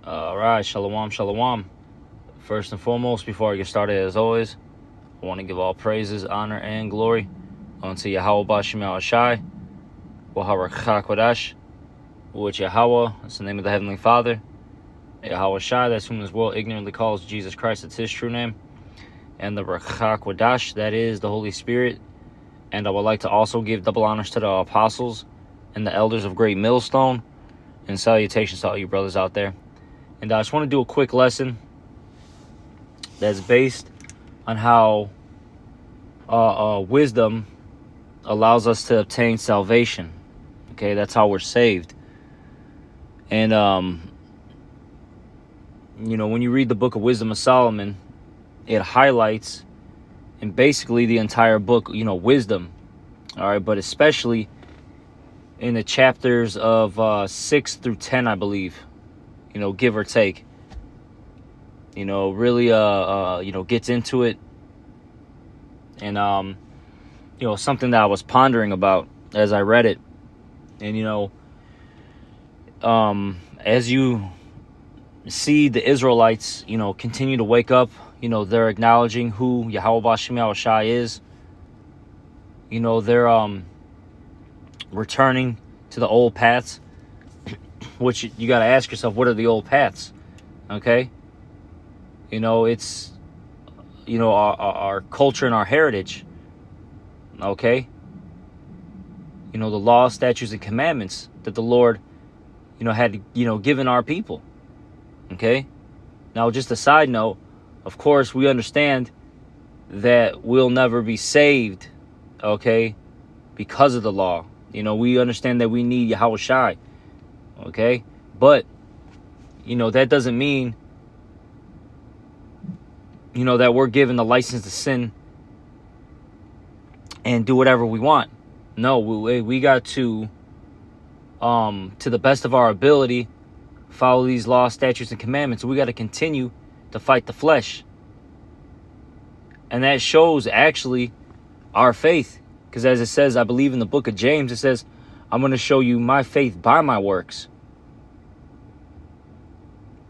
All right, shalom, shalom. First and foremost, before I get started, as always, I want to give all praises, honor, and glory unto Yahweh Bashim Shai, Waharakha Kodash, which Yahweh, that's the name of the Heavenly Father. Yahweh Shai, that's whom this world ignorantly calls Jesus Christ, that's his true name. And the Rakha Kodash, that is the Holy Spirit. And I would like to also give double honors to the apostles and the elders of Great Millstone. And salutations to all you brothers out there. And I just want to do a quick lesson that's based on how wisdom allows us to obtain salvation. Okay, that's how we're saved. And, when you read the book of Wisdom of Solomon, it highlights, and basically the entire book, wisdom. All right, but especially in the chapters of 6 through 10, I believe. Give or take, really, gets into it. And, something that I was pondering about as I read it. And, as you see the Israelites, continue to wake up, they're acknowledging who Yahweh Bashim Shai is. They're returning to the old paths. Which you got to ask yourself, what are the old paths? Okay? It's, our culture and our heritage. Okay? The law, statutes, and commandments that the Lord, had, given our people. Okay? Now, just a side note, of course, we understand that we'll never be saved, okay, because of the law. We understand that we need Yahweh Shai. Okay, but that doesn't mean that we're given the license to sin and do whatever we want. No, we got to the best of our ability, follow these laws, statutes, and commandments. We got to continue to fight the flesh, and that shows actually our faith, because as it says, I believe in the book of James, it says, I'm going to show you my faith by my works.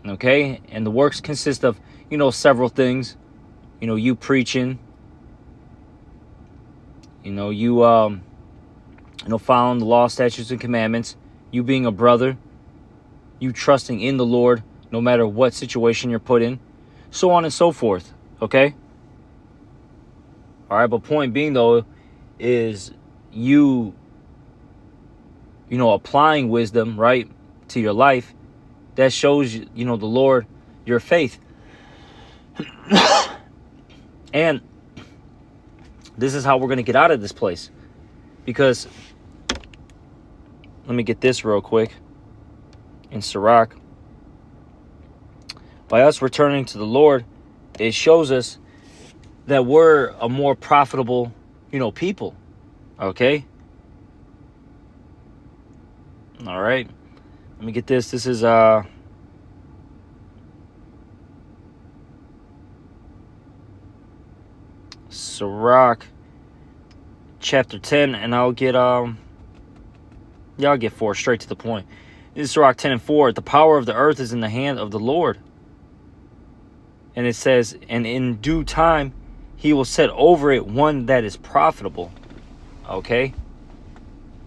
Okay? And the works consist of, several things. You preaching. You, following the law, statutes, and commandments. You being a brother. You trusting in the Lord no matter what situation you're put in. So on and so forth. Okay? All right, but point being, though, is you applying wisdom, right, to your life, that shows, the Lord, your faith. And this is how we're going to get out of this place. Because, let me get this real quick. In Sirach, by us returning to the Lord, it shows us that we're a more profitable, people. Okay? All right, let me get this. This is Sirach chapter 10, and I'll get I'll get 4 straight to the point. This is Sirach 10 and 4. The power of the earth is in the hand of the Lord. And it says, and in due time he will set over it one that is profitable. Okay?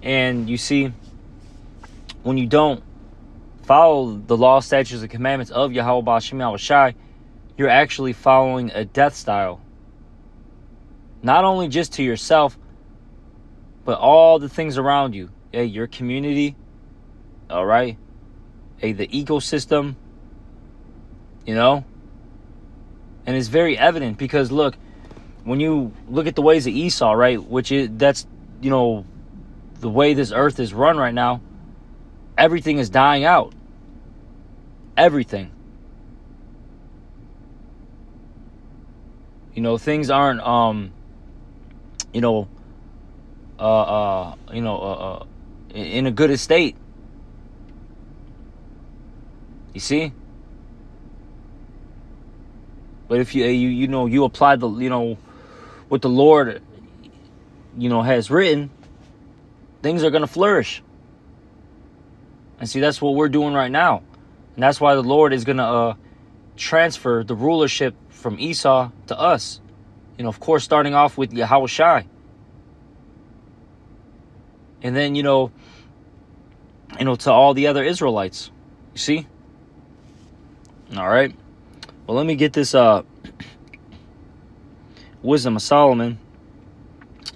And you see, when you don't follow the law, statutes, and commandments of Yahweh Bashim Shai, you're actually following a death style. Not only just to yourself, but all the things around you. Hey, your community, all right? Hey, the ecosystem, And it's very evident because, look, when you look at the ways of Esau, right, that's the way this earth is run right now, everything is dying out. Everything. Things aren't, in a good estate. You see? But if you apply the, what the Lord, has written, things are going to flourish. And see, that's what we're doing right now. And that's why the Lord is going to transfer the rulership from Esau to us. Of course, starting off with Yahushai. And then, to all the other Israelites. You see? All right. Well, let me get this Wisdom of Solomon.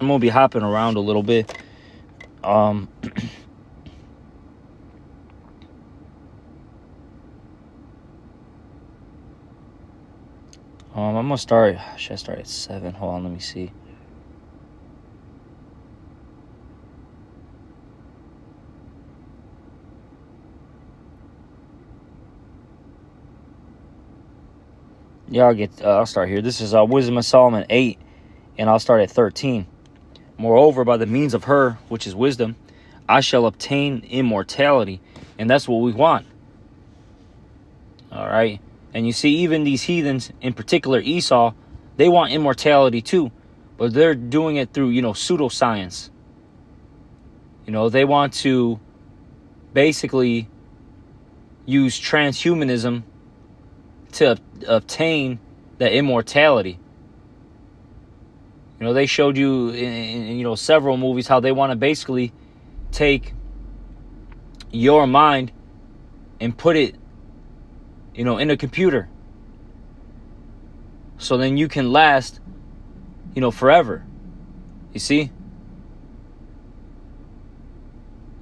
I'm going to be hopping around a little bit. I'm going to start. Should I start at 7? Hold on, let me see. Yeah, I'll start here. This is Wisdom of Solomon 8, and I'll start at 13. Moreover, by the means of her, which is wisdom, I shall obtain immortality. And that's what we want. All right. And you see, even these heathens, in particular Esau, they want immortality too. But they're doing it through, pseudoscience. They want to basically use transhumanism to obtain that immortality. They showed you in several movies how they want to basically take your mind and put it in a computer, so then you can last forever. You see,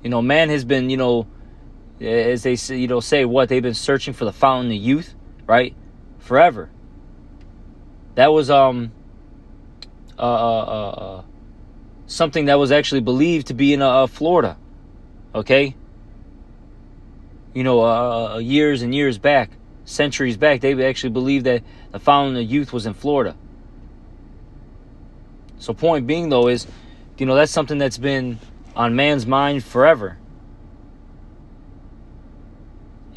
man has been as they say what they've been searching for the fountain of youth, right? Forever. That was something that was actually believed to be in Florida. Okay. Years and years back, centuries back, they actually believed that the fountain of youth was in Florida. So point being, though, is, that's something that's been on man's mind forever.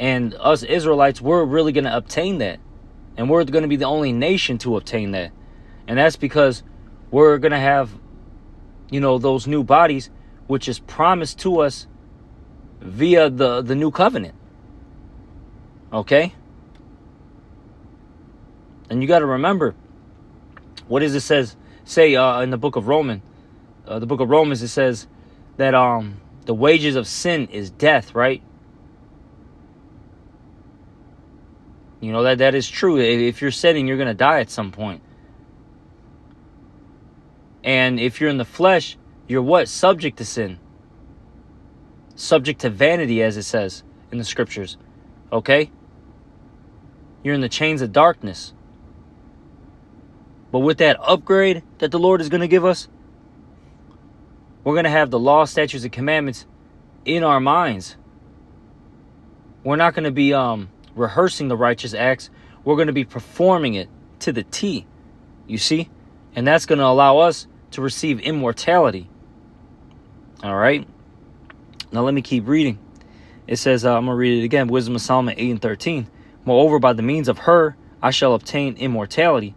And us Israelites, we're really going to obtain that. And we're going to be the only nation to obtain that. And that's because we're going to have, those new bodies, which is promised to us via the new covenant. Okay? And you got to remember, what does it say in the book of Romans? The book of Romans, it says that the wages of sin is death, right? That is true. If you're sinning, you're going to die at some point. And if you're in the flesh, you're what? Subject to sin. Subject to vanity, as it says in the scriptures. Okay? You're in the chains of darkness. But with that upgrade that the Lord is going to give us, we're going to have the law, statutes, and commandments in our minds. We're not going to be rehearsing the righteous acts. We're going to be performing it to the T. You see? And that's going to allow us to receive immortality. All right? Now let me keep reading. It says, I'm going to read it again. Wisdom of Solomon 8 and 13. Moreover, by the means of her, I shall obtain immortality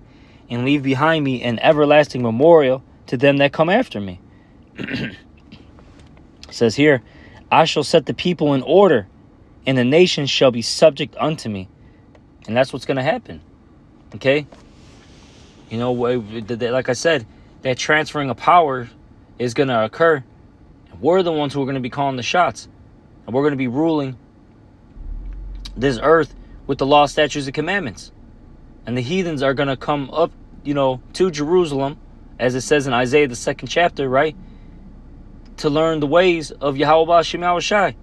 and leave behind me an everlasting memorial to them that come after me. It says here, I shall set the people in order, and the nations shall be subject unto me. And that's what's going to happen. Okay? Like I said, that transferring of power is going to occur. We're the ones who are going to be calling the shots. And we're going to be ruling this earth with the law, statutes, and commandments. And the heathens are going to come up, to Jerusalem, as it says in Isaiah, the 2nd chapter, right? To learn the ways of Yahweh Shem Yahushai.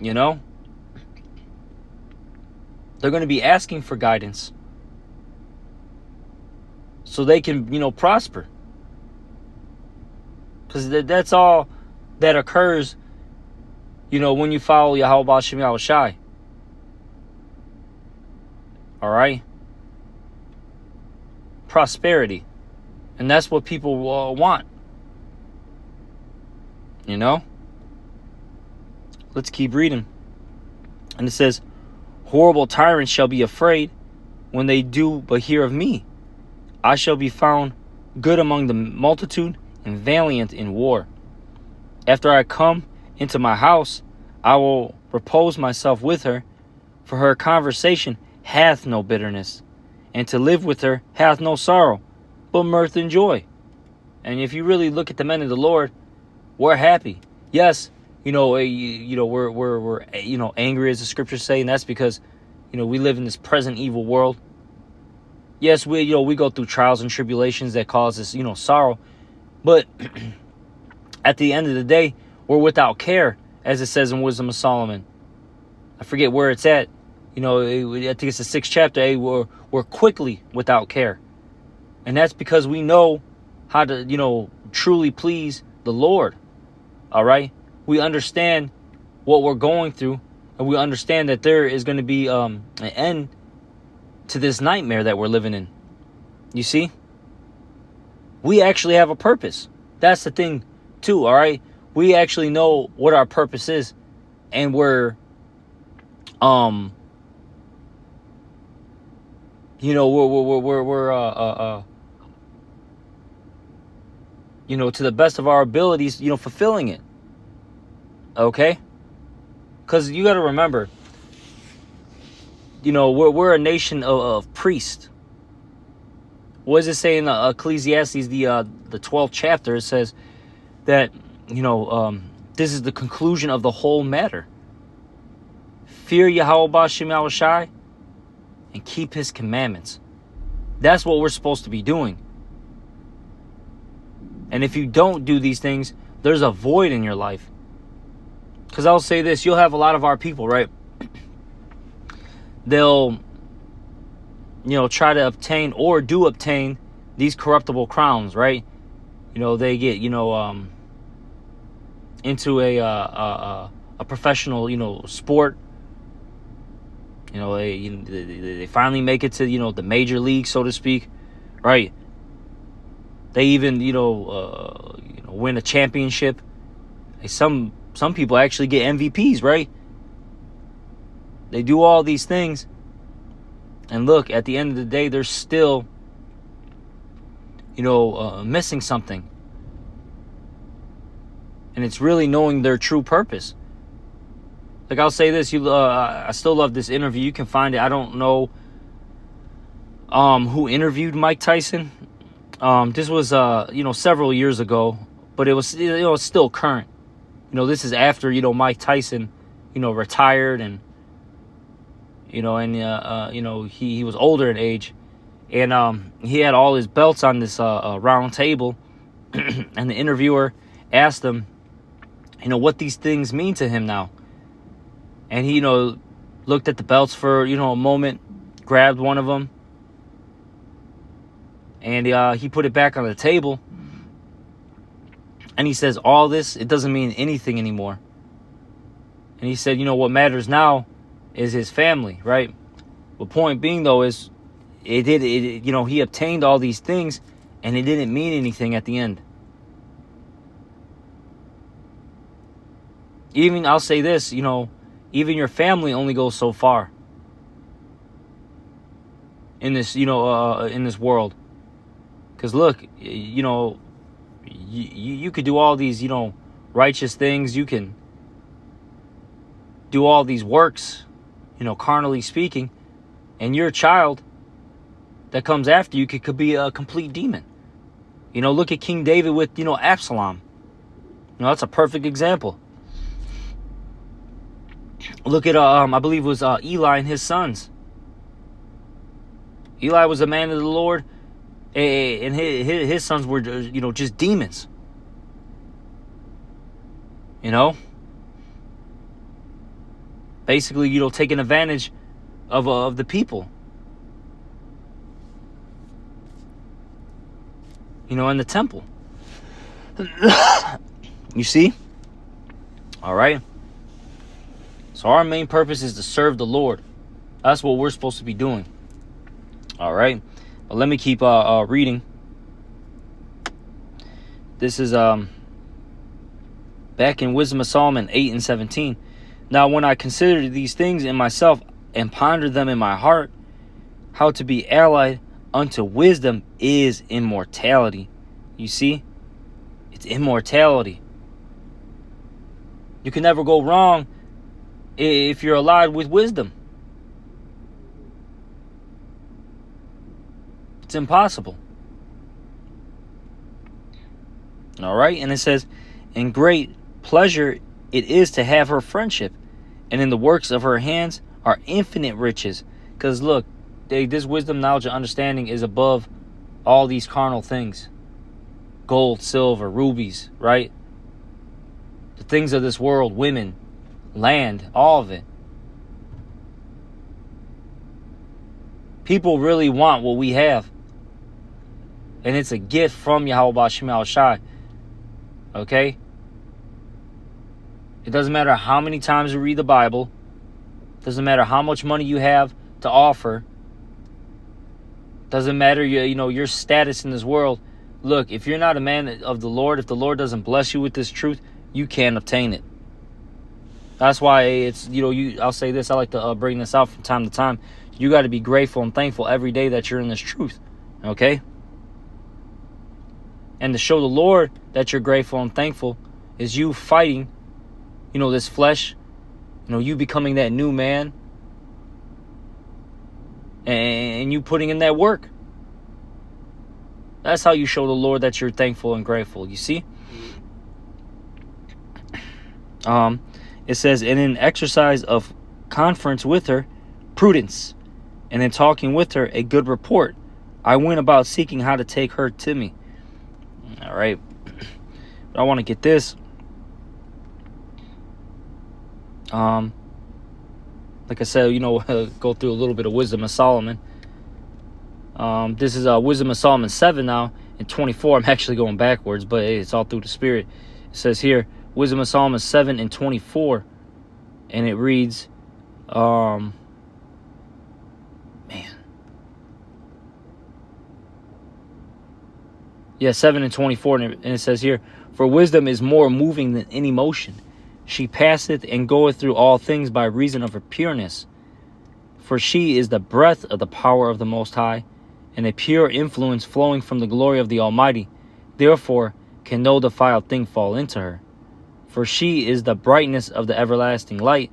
They're going to be asking for guidance so they can, prosper. Because that's all that occurs, when you follow Yahweh Shem Yahushai. All right? Prosperity. And that's what people want. Let's keep reading. And it says, horrible tyrants shall be afraid when they do but hear of me. I shall be found good among the multitude and valiant in war. After I come into my house, I will repose myself with her, for her conversation hath no bitterness, and to live with her hath no sorrow, but mirth and joy. And if you really look at the men of the Lord, we're happy. Yes, we're angry, as the scriptures say, and that's because we live in this present evil world. Yes, we go through trials and tribulations that cause us sorrow, but at the end of the day, we're without care, as it says in Wisdom of Solomon. I forget where it's at. I think it's the 6th chapter. Hey, we're quickly without care, and that's because we know how to truly please the Lord. All right, we understand what we're going through, and we understand that there is going to be an end to this nightmare that we're living in. You see, we actually have a purpose. That's the thing too. All right, we actually know what our purpose is, and we're to the best of our abilities, fulfilling it. Okay, because you got to remember, we're a nation of priests. What does it say in Ecclesiastes, the 12th chapter? It says that this is the conclusion of the whole matter. Fear Yahweh B'Shem Yahushai and keep his commandments. That's what we're supposed to be doing. And if you don't do these things, there's a void in your life. Because I'll say this, you'll have a lot of our people, right? They'll, try to obtain or do obtain these corruptible crowns, right? They get, into a professional, sport. They finally make it to, the major league, so to speak, right? They even, win a championship. Some people actually get MVPs, right? They do all these things. And look, at the end of the day, they're still, missing something. And it's really knowing their true purpose. Like, I'll say this, I still love this interview. You can find it. I don't know who interviewed Mike Tyson. This was, several years ago, but it was, it's still current. This is after, Mike Tyson, retired and, he was older in age. And he had all his belts on this round table. And the interviewer asked him, what these things mean to him now. And he, looked at the belts for, a moment, grabbed one of them, and he put it back on the table. And he says, all this, it doesn't mean anything anymore. And he said, what matters now is his family, right? The point being, though, is he obtained all these things, and it didn't mean anything at the end. Even, I'll say this, even your family only goes so far in this, in this world. Because look, you could do all these, righteous things. You can do all these works, carnally speaking. And your child that comes after you could be a complete demon. Look at King David with, Absalom. That's a perfect example. Look at, I believe it was Eli and his sons. Eli was a man of the Lord, and his sons were, just demons. Basically, taking advantage of the people. In the temple. You see? All right. So our main purpose is to serve the Lord. That's what we're supposed to be doing. All right. But let me keep reading. This is back in Wisdom of Solomon 8:17. Now when I consider these things in myself and ponder them in my heart, how to be allied unto wisdom is immortality. You see? It's immortality. You can never go wrong if you're allied with wisdom. It's impossible. All right. And it says, "In great pleasure it is to have her friendship, and in the works of her hands are infinite riches." Because look, this wisdom, knowledge, and understanding is above all these carnal things. Gold, silver, rubies, right? The things of this world, women, land, all of it. People really want what we have. And it's a gift from Yahweh B'Shem Yahushai. Okay? It doesn't matter how many times you read the Bible. It doesn't matter how much money you have to offer. It doesn't matter your status in this world. Look, if you're not a man of the Lord, if the Lord doesn't bless you with this truth, you can't obtain it. That's why it's, I'll say this, I like to bring this out from time to time. You got to be grateful and thankful every day that you're in this truth. Okay? And to show the Lord that you're grateful and thankful is you fighting, this flesh, you becoming that new man, and you putting in that work. That's how you show the Lord that you're thankful and grateful, you see? It says, "And in exercise of conference with her, prudence, and in talking with her, a good report, I went about seeking how to take her to me." All right. But I want to get this. Like I said, go through a little bit of Wisdom of Solomon. This is Wisdom of Solomon 7 now. In 24, I'm actually going backwards, but it's all through the Spirit. It says here, Wisdom of Solomon 7 and 24. And it reads, Yeah, 7 and 24, and it says here, "For wisdom is more moving than any motion. She passeth and goeth through all things by reason of her pureness. For she is the breath of the power of the Most High, and a pure influence flowing from the glory of the Almighty. Therefore can no defiled thing fall into her. For she is the brightness of the everlasting light,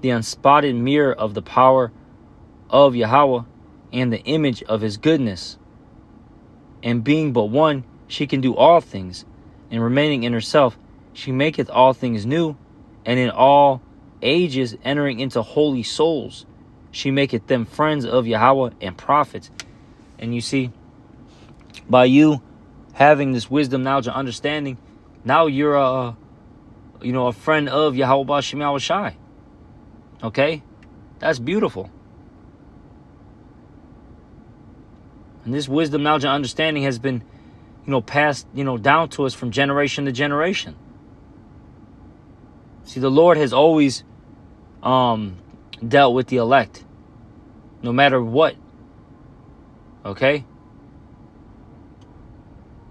the unspotted mirror of the power of Yahweh, and the image of his goodness. And being but one, she can do all things, and remaining in herself, she maketh all things new, and in all ages entering into holy souls, she maketh them friends of Yahweh and prophets." And you see, by you having this wisdom, knowledge, and understanding, now you're a friend of Yahweh B'Shem Yahushai. Okay? That's beautiful. And this wisdom, knowledge, and understanding has been, passed, down to us from generation to generation. See, the Lord has always dealt with the elect, no matter what. Okay?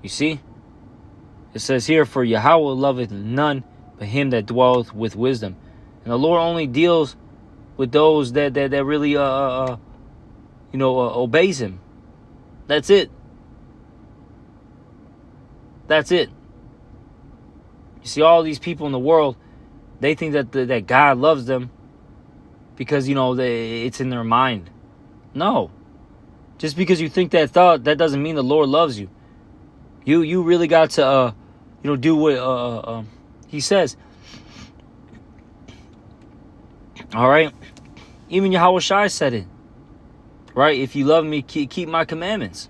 You see? It says here, "For Yahweh loveth none but him that dwelleth with wisdom." And the Lord only deals with those that really obeys him. That's it. That's it. You see, all these people in the world, they think that God loves them because, it's in their mind. No. Just because you think that thought, that doesn't mean the Lord loves you. You really got to, do what he says. All right? Even Yahweh Shai said it. Right? "If you love me, keep my commandments."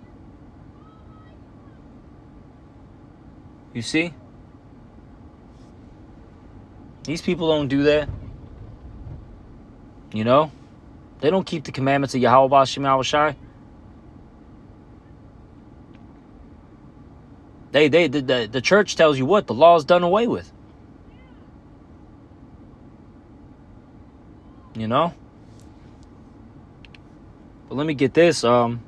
You see? These people don't do that. They don't keep the commandments of Yahweh B'Shem Yahushai. The church tells you what? The law is done away with. But let me get this. Oh,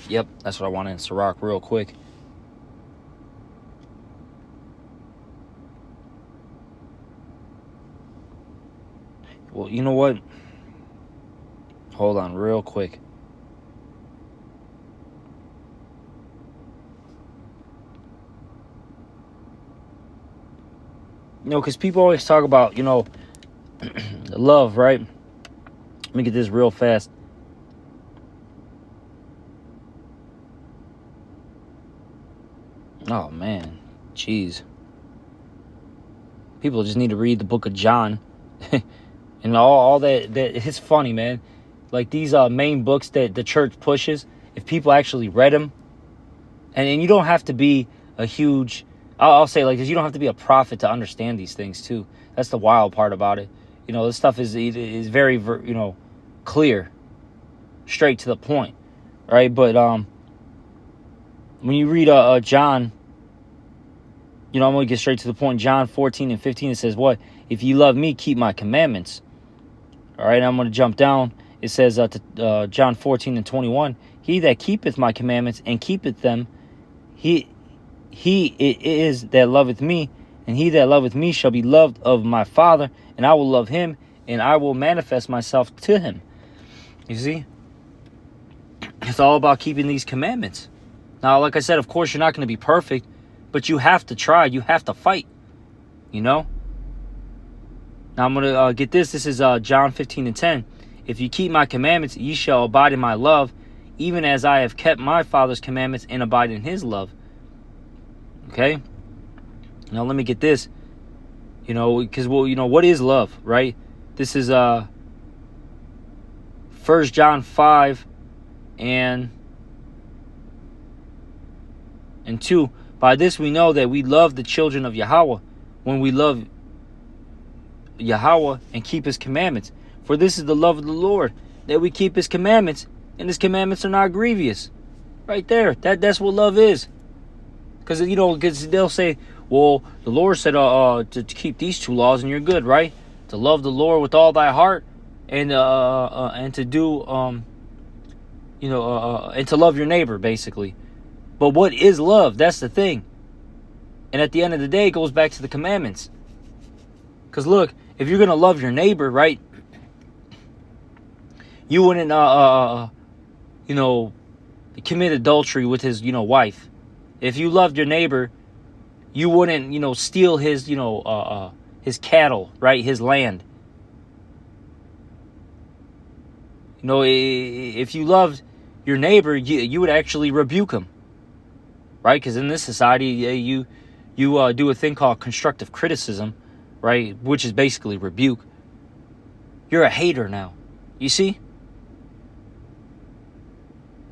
yep. That's what I wanted in Sirach real quick. Well, you know what? Hold on real quick. because people always talk about, love, right? Let me get this real fast. Oh, man. Jeez. People just need to read the book of John. And all that. It's funny, man. Like, these main books that the church pushes, if people actually read them, and you don't have to be a huge... I'll say like this, you don't have to be a prophet to understand these things, too. That's the wild part about it. This stuff is very, clear. Straight to the point. Right? But when you read John... I'm going to get straight to the point. John 14 and 15, it says what? If you love me, keep my commandments. All right, I'm going to jump down. It says John 14 and 21, he that keepeth my commandments and keepeth them, he it is that loveth me, and he that loveth me shall be loved of my Father, and I will love him, and I will manifest myself to him. You see? It's all about keeping these commandments. Now, like I said, of course, you're not going to be perfect, but you have to try. You have to fight. Now I'm going to get this. This is John 15 and 10. If you keep my commandments, ye shall abide in my love, even as I have kept my Father's commandments and abide in his love. Okay? Now let me get this. Because, what is love, right? This is 1 John 5 and 2. By this we know that we love the children of Yahweh, when we love Yahweh and keep his commandments. For this is the love of the Lord, that we keep his commandments, and his commandments are not grievous. Right there. That's what love is. Because, they'll say, well, the Lord said to keep these 2 laws and you're good, right? To love the Lord with all thy heart, and to do, and to love your neighbor, basically. But what is love? That's the thing. And at the end of the day, it goes back to the commandments. Because look, if you're going to love your neighbor, right? You wouldn't, commit adultery with his, wife. If you loved your neighbor, you wouldn't, steal his, his cattle, right? His land. If you loved your neighbor, you would actually rebuke him. Right? Because in this society, you do a thing called constructive criticism, right? Which is basically rebuke. You're a hater now. You see?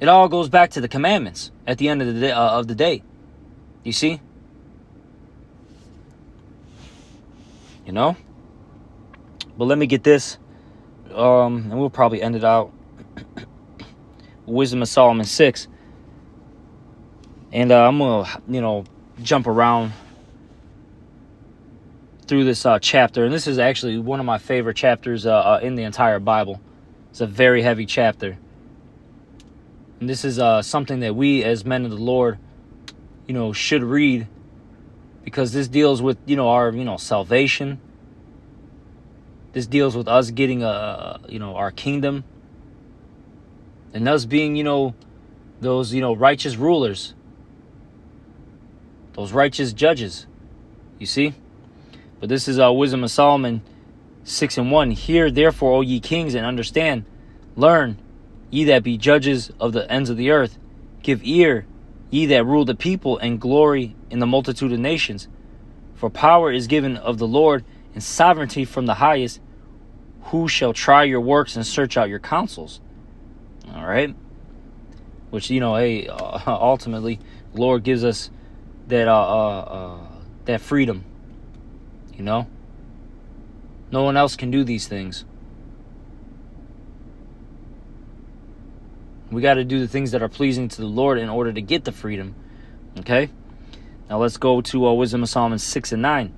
It all goes back to the commandments at the end of the day. You see? But let me get this. And we'll probably end it out. Wisdom of Solomon 6. And I'm going to, jump around through this chapter. And this is actually one of my favorite chapters in the entire Bible. It's a very heavy chapter. And this is something that we as men of the Lord, should read. Because this deals with, our, salvation. This deals with us getting, our kingdom. And us being, those, righteous rulers. Those righteous judges. You see? But this is Wisdom of Solomon 6 and 1. Hear therefore, O ye kings, and understand. Learn, ye that be judges of the ends of the earth. Give ear, ye that rule the people, and glory in the multitude of nations. For power is given of the Lord, and sovereignty from the highest. Who shall try your works and search out your counsels? All right? Which, ultimately, the Lord gives us that freedom. No one else can do these things. We got to do the things that are pleasing to the Lord in order to get the freedom. Okay? Now let's go to Wisdom of Solomon 6 and 9.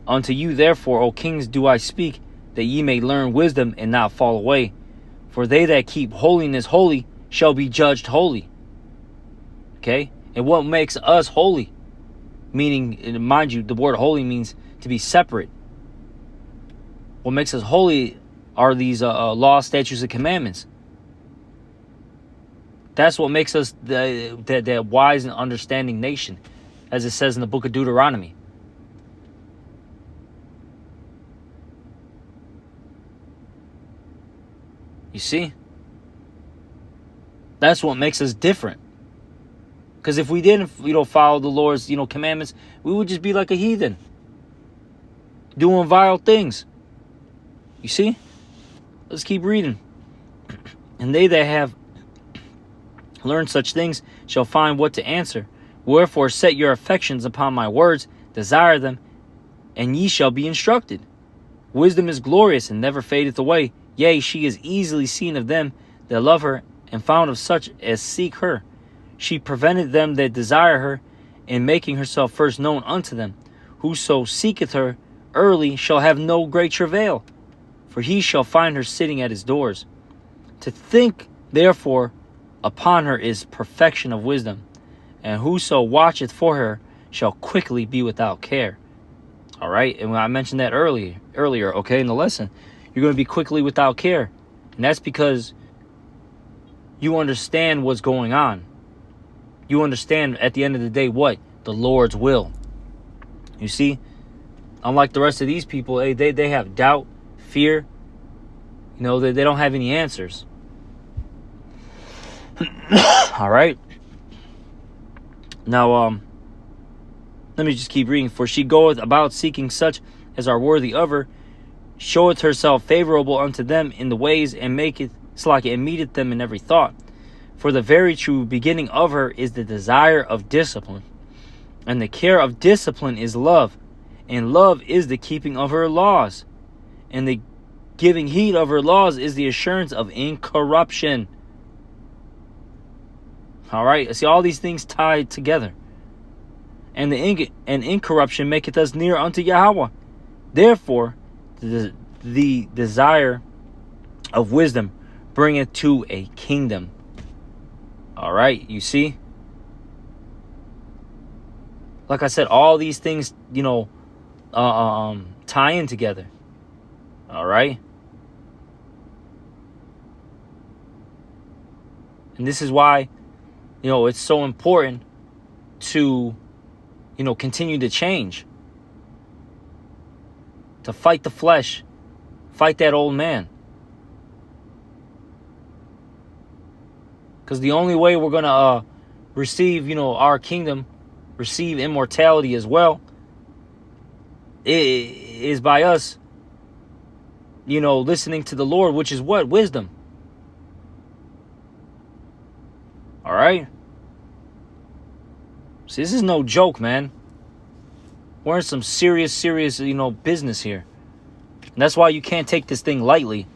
Unto you therefore, O kings, do I speak, that ye may learn wisdom and not fall away. For they that keep holiness holy shall be judged holy. Okay? And what makes us holy? Meaning, mind you, the word holy means to be separate. What makes us holy are these laws, statutes, and commandments. That's what makes us that wise and understanding nation, as it says in the book of Deuteronomy. You see? That's what makes us different. Because if we didn't, follow the Lord's, commandments, we would just be like a heathen. Doing vile things. You see? Let's keep reading. And they that have learned such things shall find what to answer. Wherefore set your affections upon my words, desire them, and ye shall be instructed. Wisdom is glorious and never fadeth away. Yea, she is easily seen of them that love her, and found of such as seek her. She prevented them that desire her, in making herself first known unto them. Whoso seeketh her early shall have no great travail, for he shall find her sitting at his doors. To think, therefore, upon her is perfection of wisdom, and whoso watcheth for her shall quickly be without care. All right, and when I mentioned that earlier, okay, in the lesson, you're going to be quickly without care, and that's because you understand what's going on. You understand at the end of the day what? The Lord's will. You see? Unlike the rest of these people, they have doubt, fear. They don't have any answers. All right? Now, let me just keep reading. For she goeth about seeking such as are worthy of her, showeth herself favorable unto them in the ways, and meeteth them in every thought. For the very true beginning of her is the desire of discipline, and the care of discipline is love, and love is the keeping of her laws, and the giving heed of her laws is the assurance of incorruption. All right, see all these things tied together. And incorruption maketh us near unto Yahweh. Therefore, the desire of wisdom bringeth to a kingdom. All right, you see? Like I said, all these things, tie in together. All right? And this is why, it's so important to, continue to change. To fight the flesh. Fight that old man. Because the only way we're going to receive, our kingdom, receive immortality as well, is by us, listening to the Lord, which is what? Wisdom. All right? See, this is no joke, man. We're in some serious, business here. And that's why you can't take this thing lightly.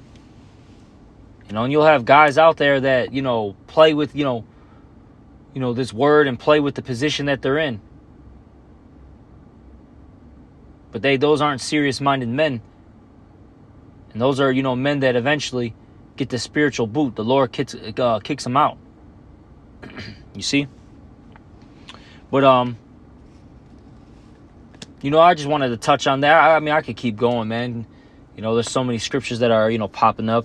And you'll have guys out there that, play with, this word and play with the position that they're in. But those aren't serious-minded men. And those are, men that eventually get the spiritual boot. The Lord kicks them out. You see? But, I just wanted to touch on that. I mean, I could keep going, man. There's so many scriptures that are, popping up.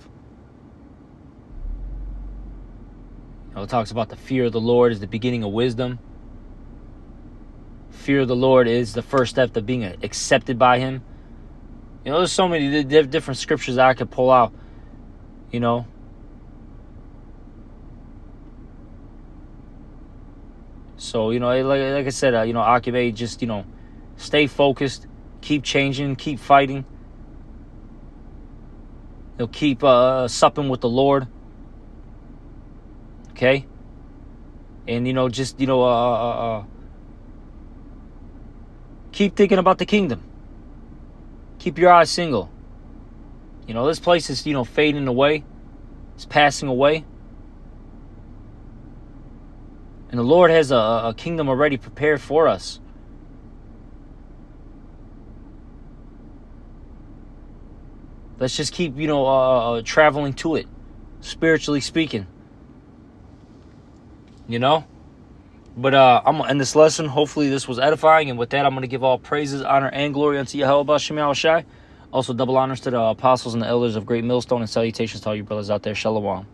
It talks about the fear of the Lord is the beginning of wisdom. Fear of the Lord is the first step to being accepted by Him. There's so many different scriptures that I could pull out. So, like I said, Akime, just, stay focused, keep changing, keep fighting. Keep supping with the Lord. Okay? And, keep thinking about the kingdom. Keep your eyes single. This place is, fading away. It's passing away. And the Lord has a kingdom already prepared for us. Let's just keep, traveling to it, spiritually speaking. But I'm going to end this lesson. Hopefully this was edifying. And with that, I'm going to give all praises, honor, and glory unto Yahweh Bashem Yahushai. Also double honors to the apostles and the elders of Great Millstone, and salutations to all you brothers out there. Shalom.